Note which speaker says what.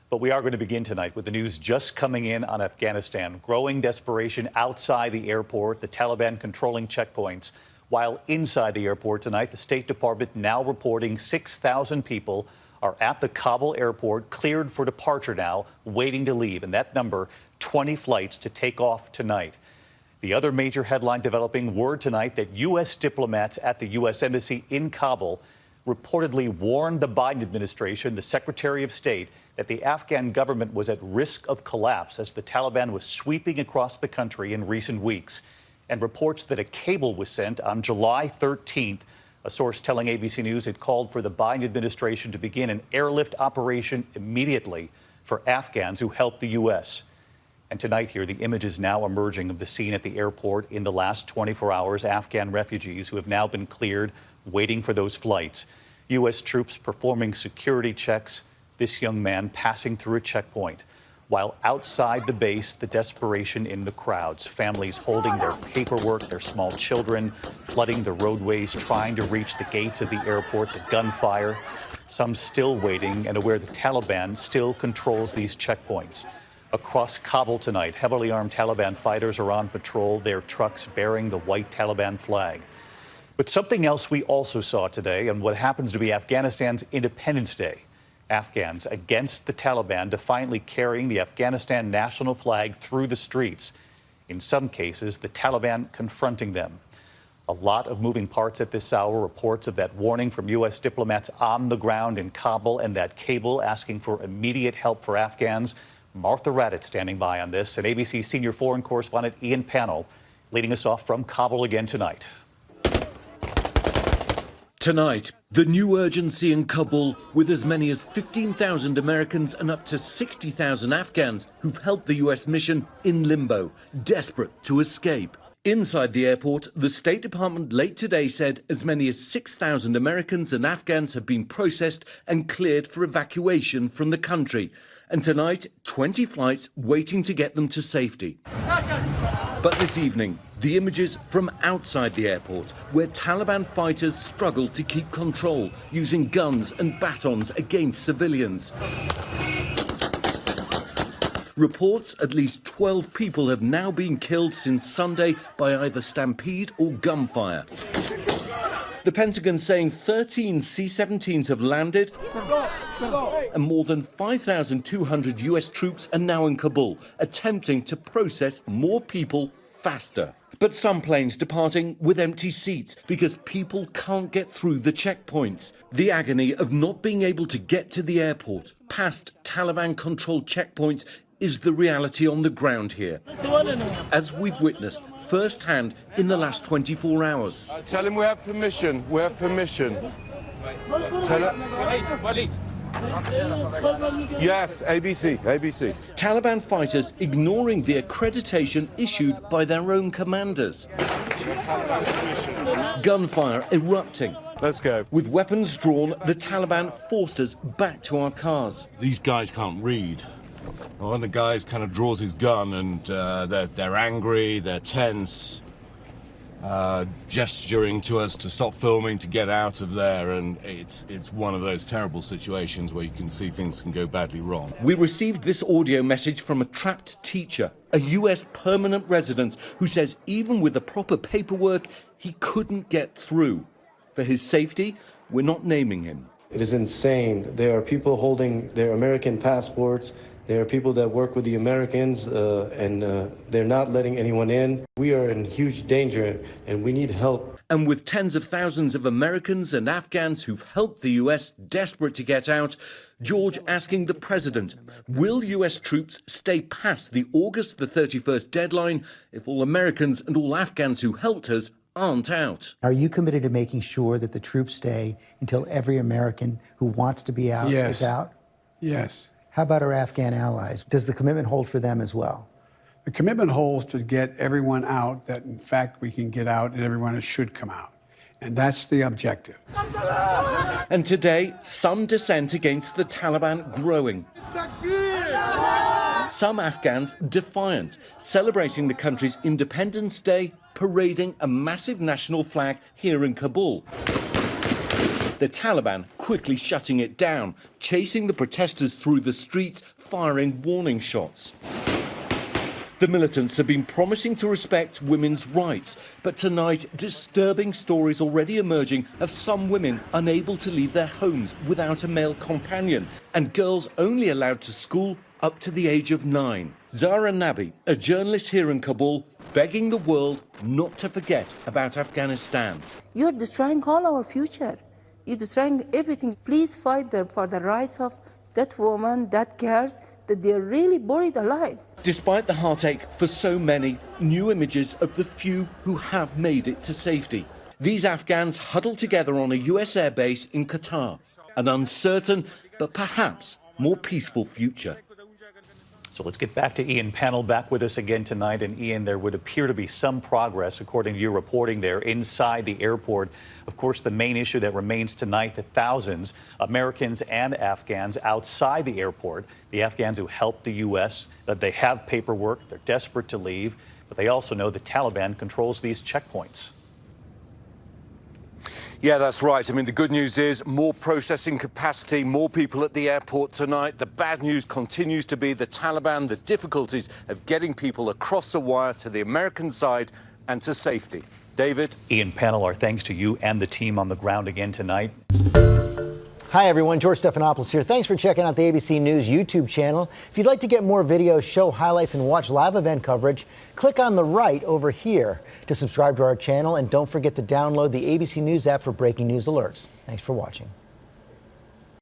Speaker 1: But we are going to begin tonight with the news just coming in on Afghanistan. Growing desperation outside the airport, the Taliban controlling checkpoints. While inside the airport tonight, the State Department now reporting 6,000 people are at the Kabul airport, cleared for departure now, waiting to leave. And that number, 20 flights to take off tonight. The other major headline developing word tonight that U.S. diplomats at the U.S. Embassy in Kabul reportedly warned the Biden administration, the Secretary of State, that the Afghan government was at risk of collapse as the Taliban was sweeping across the country in recent weeks. And reports that a cable was sent on July 13th. A source telling ABC News it called for the Biden administration to begin an airlift operation immediately for Afghans who helped the U.S. And tonight here, the images now emerging of the scene at the airport in the last 24 hours. Afghan refugees who have now been cleared, waiting for those flights. U.S. troops performing security checks. This young man passing through a checkpoint. While outside the base, the desperation in the crowds. Families holding their paperwork, their small children, flooding the roadways, trying to reach the gates of the airport, the gunfire. Some still waiting and aware the Taliban still controls these checkpoints. Across Kabul tonight, heavily armed Taliban fighters are on patrol, their trucks bearing the white Taliban flag. But something else we also saw today, and what happens to be Afghanistan's Independence Day. Afghans against the Taliban defiantly carrying the Afghanistan national flag through the streets. In some cases, the Taliban confronting them. A lot of moving parts at this hour. Reports of that warning from U.S. diplomats on the ground in Kabul and that cable asking for immediate help for Afghans. Martha Raddatz standing by on this, and ABC senior foreign correspondent Ian Pannell leading us off from Kabul again tonight.
Speaker 2: Tonight, the new urgency in Kabul, with as many as 15,000 Americans and up to 60,000 Afghans who've helped the U.S. mission in limbo, desperate to escape. Inside the airport, the State Department late today said as many as 6,000 Americans and Afghans have been processed and cleared for evacuation from the country. And tonight, 20 flights waiting to get them to safety. But this evening, the images from outside the airport, where Taliban fighters struggle to keep control, using guns and batons against civilians. Reports at least 12 people have now been killed since Sunday by either stampede or gunfire. The Pentagon saying 13 C-17s have landed and more than 5,200 US troops are now in Kabul, attempting to process more people faster. But some planes departing with empty seats because people can't get through the checkpoints. The agony of not being able to get to the airport past Taliban-controlled checkpoints is the reality on the ground here, as we've witnessed firsthand in the last 24 hours.
Speaker 3: Tell him we have permission. We have permission. Yes, ABC.
Speaker 2: Taliban fighters ignoring the accreditation issued by their own commanders. Gunfire erupting.
Speaker 3: Let's go.
Speaker 2: With weapons drawn, the Taliban forced us back to our cars.
Speaker 4: These guys can't read. One of the guys kind of draws his gun and they're angry, they're tense, gesturing to us to stop filming, to get out of there, and it's one of those terrible situations where you can see things can go badly wrong.
Speaker 2: We received this audio message from a trapped teacher, a US permanent resident, who says even with the proper paperwork, he couldn't get through. For his safety, we're not naming him.
Speaker 5: It is insane. There are people holding their American passports. There are people that work with the Americans, and they're not letting anyone in. We are in huge danger, and we need help.
Speaker 2: And with tens of thousands of Americans and Afghans who've helped the US desperate to get out, George asking the president, will US troops stay past the August the 31st deadline if all Americans and all Afghans who helped us aren't out?
Speaker 6: Are you committed to making sure that the troops stay until every American who wants to be out is out?
Speaker 7: Yes.
Speaker 6: How about our Afghan allies? Does the commitment hold for them as well?
Speaker 7: The commitment holds to get everyone out that, in fact, we can get out and everyone should come out. And that's the objective.
Speaker 2: And today, some dissent against the Taliban growing. Some Afghans defiant, celebrating the country's Independence Day, parading a massive national flag here in Kabul. The Taliban quickly shutting it down, chasing the protesters through the streets, firing warning shots. The militants have been promising to respect women's rights, but tonight disturbing stories already emerging of some women unable to leave their homes without a male companion, and girls only allowed to school up to the age of 9. Zara Nabi, a journalist here in Kabul, begging the world not to forget about Afghanistan.
Speaker 8: You're destroying all our future. You're destroying everything. Please fight for the rights of that woman, that girls, that they're really buried alive.
Speaker 2: Despite the heartache for so many, new images of the few who have made it to safety. These Afghans huddled together on a US airbase in Qatar. An uncertain, but perhaps more peaceful future.
Speaker 1: So let's get back to Ian Pannell back with us again tonight. And Ian, there would appear to be some progress, according to your reporting there, inside the airport. Of course, the main issue that remains tonight, the thousands, Americans and Afghans outside the airport, the Afghans who helped the U.S., that they have paperwork, they're desperate to leave, but they also know the Taliban controls these checkpoints.
Speaker 9: Yeah, that's right. I mean, the good news is more processing capacity, more people at the airport tonight. The bad news continues to be the Taliban, the difficulties of getting people across the wire to the American side and to safety. David?
Speaker 1: Ian Pannell, our thanks to you and the team on the ground again tonight.
Speaker 10: Hi, everyone. George Stephanopoulos here. Thanks for checking out the ABC News YouTube channel. If you'd like to get more videos, show highlights, and watch live event coverage, click on the right over here to subscribe to our channel. And don't forget to download the ABC News app for breaking news alerts. Thanks for watching.